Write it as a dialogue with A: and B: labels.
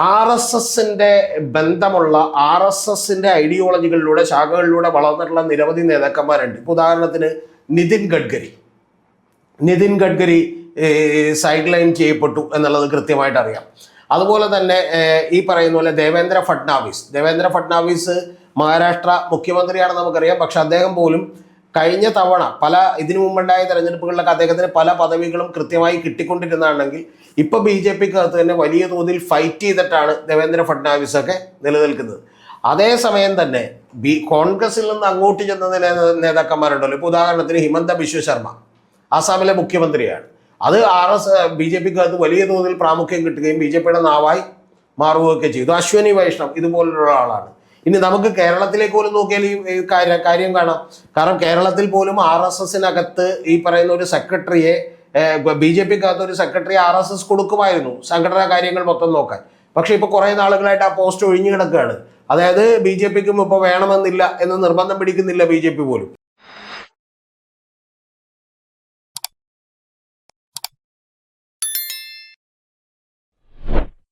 A: RSSന്റെ ബന്ധമുള്ള RSSന്റെ ഐഡിയോളജികളിലൂടെ ശാഖകളിലൂടെ വളർന്നിട്ടുള്ള നിരവധി നേതാക്കന്മാരുണ്ട്. ഇപ്പോൾ ഉദാഹരണത്തിന് നിതിൻ ഗഡ്കരി സൈഡ് ലൈൻ ചെയ്യപ്പെട്ടു എന്നുള്ളത് കൃത്യമായിട്ട് അറിയാം. അതുപോലെ തന്നെ ഈ പറയുന്ന പോലെ ദേവേന്ദ്ര ഫഡ്നാവിസ് മഹാരാഷ്ട്ര മുഖ്യമന്ത്രിയാണെന്ന് നമുക്കറിയാം. പക്ഷെ അദ്ദേഹം പോലും കഴിഞ്ഞ തവണ ഇതിനു മുമ്പുണ്ടായ തെരഞ്ഞെടുപ്പുകളിലൊക്കെ അദ്ദേഹത്തിന് പല പദവികളും കൃത്യമായി കിട്ടിക്കൊണ്ടിരുന്നതാണെങ്കിൽ ഇപ്പൊ BJPക്കകത്ത് തന്നെ വലിയ തോതിൽ ഫൈറ്റ് ചെയ്തിട്ടാണ് ദേവേന്ദ്ര ഫഡ്നാവിസ് ഒക്കെ നിലനിൽക്കുന്നത്. അതേസമയം തന്നെ കോൺഗ്രസിൽ നിന്ന് അങ്ങോട്ട് ചെന്ന നേതാക്കന്മാരുണ്ടല്ലോ. ഇപ്പൊ ഉദാഹരണത്തിന് ഹിമന്ത ബിശ്വ ശർമ്മ ആസാമിലെ മുഖ്യമന്ത്രിയാണ്. അത് BJPക്കകത്ത് വലിയ തോതിൽ പ്രാമുഖ്യം കിട്ടുകയും BJPയുടെ നാവായി മാറുകയൊക്കെ ചെയ്തു. അശ്വനി വൈഷ്ണവ് ഇതുപോലുള്ള ആളാണ്. ഇനി നമുക്ക് കേരളത്തിലേക്ക് പോലും നോക്കിയാൽ ഈ കാര്യം കാണാം. കാരണം കേരളത്തിൽ പോലും RSSനകത്ത് ഈ പറയുന്ന ഒരു സെക്രട്ടറിയെ BJPക്കകത്ത് ഒരു സെക്രട്ടറി RSS കൊടുക്കുമായിരുന്നു സംഘടനാ കാര്യങ്ങൾ മൊത്തം നോക്കാൻ. പക്ഷെ ഇപ്പൊ കുറെ നാളുകളായിട്ട് ആ പോസ്റ്റ് ഒഴിഞ്ഞു കിടക്കുകയാണ്. അതായത് BJPക്കും ഇപ്പൊ വേണമെന്നില്ല എന്ന് നിർബന്ധം പിടിക്കുന്നില്ല BJP പോലും.